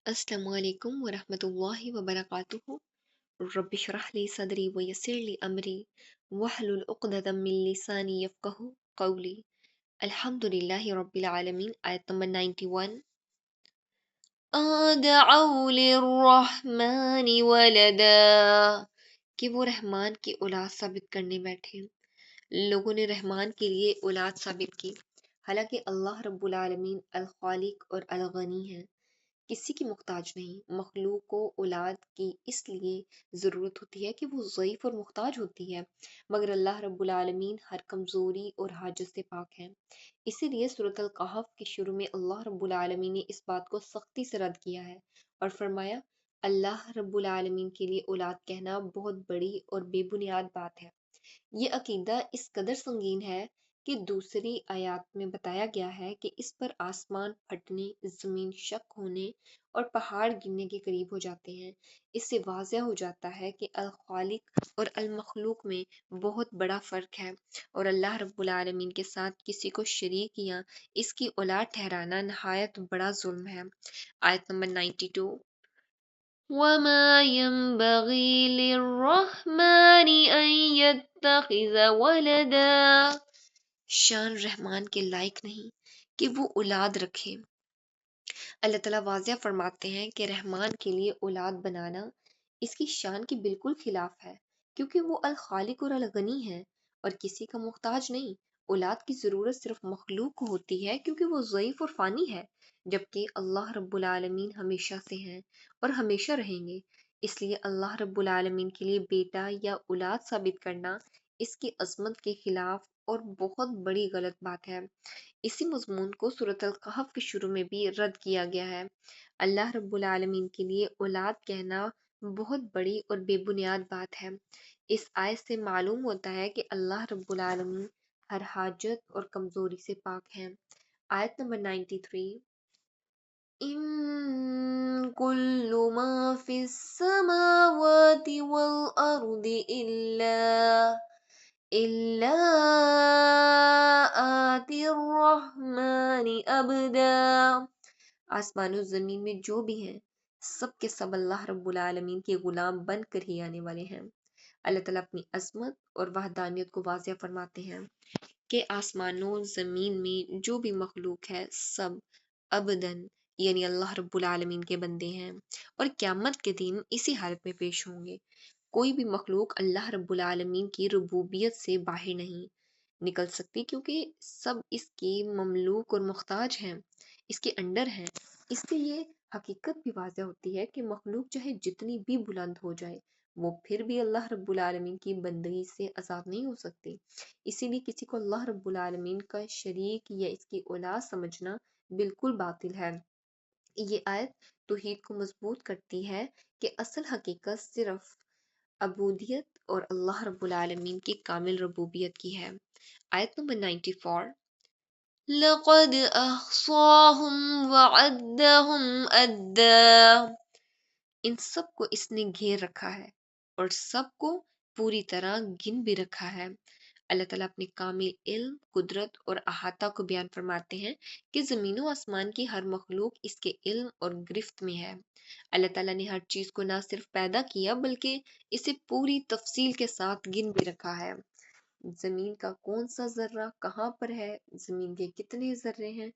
अस्सलामु अलैकुम वरहमतुल्लाहि वबरकातुहू। रब्बि इश्रह ली सदरी व यस्सिर ली अमरी वहलुल उक़दतम मिन लिसानी यफ़क़हू क़ौली। अल्हम्दुलिल्लाहि रब्बिल आलमीन। आयत नंबर 91। अदअउ लिर्रहमानि वलदा, कि वो रहमान की औलाद साबित करने बैठे। लोगों ने रहमान के लिए औलाद साबित की, हालांकि अल्लाह रब्बुल आलमीन अल खालिक और अल गनी है, किसी की मुख्ताज नहीं। मखलूक को औलाद की इसलिए ज़रूरत होती है कि वो ज़ईफ़ और मुख्ताज होती है, मगर अल्लाह रब्बुल आलमीन हर कमज़ोरी और हाजत से पाक है। इसीलिए सूरत अल कहफ के शुरू में अल्लाह रब्बुल आलमीन ने इस बात को सख्ती से रद्द किया है और फरमाया, अल्लाह रब्बुल आलमीन के लिए औलाद कहना बहुत बड़ी और बेबुनियाद बात है। ये अकीदा इस कदर संगीन है कि दूसरी आयत में बताया गया है कि इस पर आसमान फटने, जमीन शक होने और पहाड़ गिरने के करीब हो जाते हैं। इससे वाज़ेह हो जाता है कि अल खालिक और अल मखलूक में बहुत बड़ा फ़र्क है और अल्लाह रब्बुल आलमीन के साथ किसी को शरीक या इसकी औलाद ठहराना नहायत बड़ा जुल्म है। आयत नंबर 92। वमा यंबगी लिर्रहमानि अन यत्तखिज़ वलदा, शान रहमान के लायक नहीं कि वो औलाद रखे। अल्लाह ताला वाज़िह फरमाते हैं कि रहमान के लिए औलाद बनाना इसकी शान के बिल्कुल खिलाफ है, क्योंकि वो अल खालिक और अल गनी है और किसी का मुख्ताज नहीं। औलाद की ज़रूरत सिर्फ मखलूक को होती है क्योंकि वो ज़ईफ़ और फ़ानी है, जबकि अल्लाह रब्बुल आलमीन हमेशा से हैं और हमेशा रहेंगे। इसलिए अल्लाह रब्बुल आलमीन के लिए बेटा या औलाद साबित करना इसकी अज़मत के खिलाफ और बहुत बड़ी गलत बात है। इसी मज़मून को सूरत अल कहफ के शुरू में भी रद्द किया गया है। अल्लाह रब्बुल आलमीन के लिए औलाद कहना बहुत बड़ी और बेबुनियाद बात है। इस आयत से मालूम होता है कि अल्लाह रब्बुल आलमीन हर हाजत और कमज़ोरी से पाक है। आयत नंबर 93। इन कुल्लु मा फिस समावाति वल अर्दि इल्ला आतिर्रहमानि अब्दा, आसमानों ज़मीन में जो भी हैं सब के सब अल्लाह रब्बुल आलमीन के गुलाम बनकर ही आने वाले हैं। अल्लाह ताला अपनी अज़मत और वहदानियत को वाज़िह फरमाते हैं कि आसमानों ज़मीन में जो भी मखलूक है सब अबदन यानी अल्लाह रब्बुल आलमीन के बंदे हैं और क़यामत के दिन इसी हालत में पेश होंगे। कोई भी मखलूक अल्लाह रब्बुल आलमीन की रुबूबियत से बाहर नहीं निकल सकती, क्योंकि सब इसके ममलूक और मुख्ताज हैं, इसके अंडर हैं। इससे ये हकीकत भी वाज़ह होती है कि मखलूक चाहे जितनी भी बुलंद हो जाए, वो फिर भी अल्लाह रब्बुल आलमीन की बंदगी से आज़ाद नहीं हो सकती। इसीलिए किसी को अल्लाह रब्बुल आलमीन का शरीक या इसकी औलाद समझना बिल्कुल बातिल है। ये आयत तौहीद को मजबूत करती है कि असल हकीकत सिर्फ अबूदियत और अल्लाह रब्बुल आलमीन की कामिल रबूबियत की है। आयत नंबर 94। लक़द अहसाहुम वअद्दहुम अद्दा, इन सब को इसने घेर रखा है और सबको पूरी तरह गिन भी रखा है। अल्लाह ताला अपने कामिल इल्म, कुदरत और अहाता को बयान फरमाते हैं कि ज़मीनों आसमान की हर मखलूक इसके इल्म और गिरफ्त में है। अल्लाह ताला ने हर चीज़ को ना सिर्फ पैदा किया बल्कि इसे पूरी तफसील के साथ गिन भी रखा है। ज़मीन का कौन सा ज़र्रा कहाँ पर है, ज़मीन के कितने ज़र्रे हैं,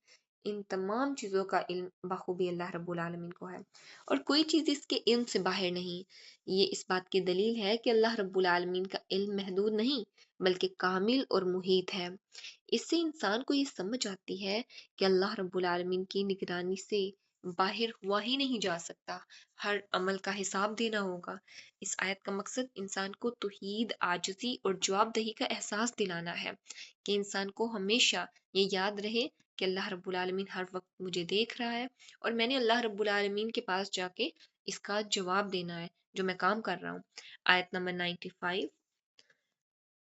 इन तमाम चीज़ों का इल्म बखूबी अल्लाह रब्बुल आलमीन को है और कोई चीज़ इसके इल्म से बाहर नहीं। ये इस बात की दलील है कि अल्लाह रब्बुल आलमीन का इल्म महदूद नहीं बल्कि कामिल और मुहीत है। इससे इंसान को ये समझ आती है कि अल्लाह रब्बुल आलमीन की निगरानी से बाहर हुआ ही नहीं जा सकता, हर अमल का हिसाब देना होगा। इस आयत का मकसद इंसान को तौहीद, आजिज़ी और जवाबदही का एहसास दिलाना है कि इंसान को हमेशा ये याद रहे कि अल्लाह रब्बुल आलमीन हर वक्त मुझे देख रहा है और मैंने अल्लाह रब्बुल आलमीन के पास जाके इसका जवाब देना है जो मैं काम कर रहा हूँ। आयत नंबर 95।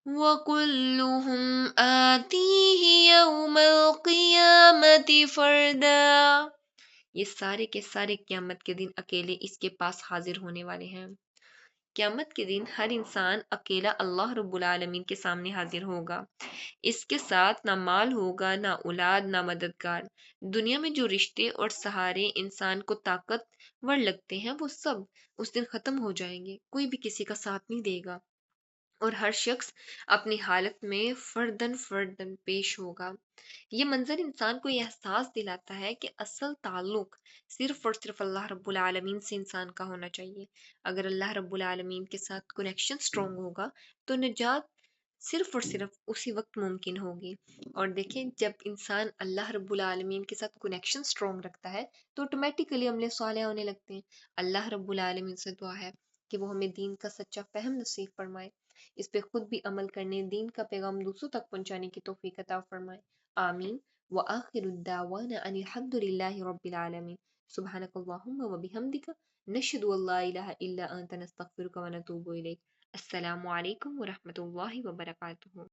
वकुल्लुहुम आतीही यौमल क़ियामति फ़र्दा, ये सारे के सारे क़यामत के दिन अकेले इसके पास हाजिर होने वाले हैं। قیامت کے دن ہر انسان اکیلا اللہ رب العالمین کے سامنے حاضر ہوگا۔ اس کے ساتھ نہ مال ہوگا، نہ اولاد، نہ مددگار۔ دنیا میں جو رشتے اور سہارے انسان کو طاقتور لگتے ہیں وہ سب اس دن ختم ہو جائیں گے، کوئی بھی کسی کا ساتھ نہیں دے گا، اور ہر شخص اپنی حالت میں فردن پیش ہوگا۔ یہ منظر انسان کو یہ احساس دلاتا ہے کہ اصل تعلق صرف اور صرف اللہ رب العالمین سے انسان کا ہونا چاہیے۔ اگر اللہ رب العالمین کے ساتھ کنیکشن سٹرونگ ہوگا تو نجات صرف اور صرف اسی وقت ممکن ہوگی۔ اور دیکھیں جب انسان اللہ رب العالمین کے ساتھ کنیکشن سٹرونگ رکھتا ہے تو آٹومیٹیکلی عمل صالح ہونے لگتے ہیں۔ اللہ رب العالمین سے دعا ہے کہ وہ ہمیں دین کا سچا فہم نصیب فرمائے، اس پہ خود بھی عمل کرنے، دین کا پیغام دوسروں تک پہنچانے کی توفیق عطا فرمائے، آمین۔ وآخر الدعوانا ان الحمد للہ رب العالمین۔ سبحانک اللہم وبحمدک، نشہد ان لا الہ الا انت، نستغفرک ونتوب الیک۔ السلام علیکم ورحمۃ اللہ وبرکاتہ۔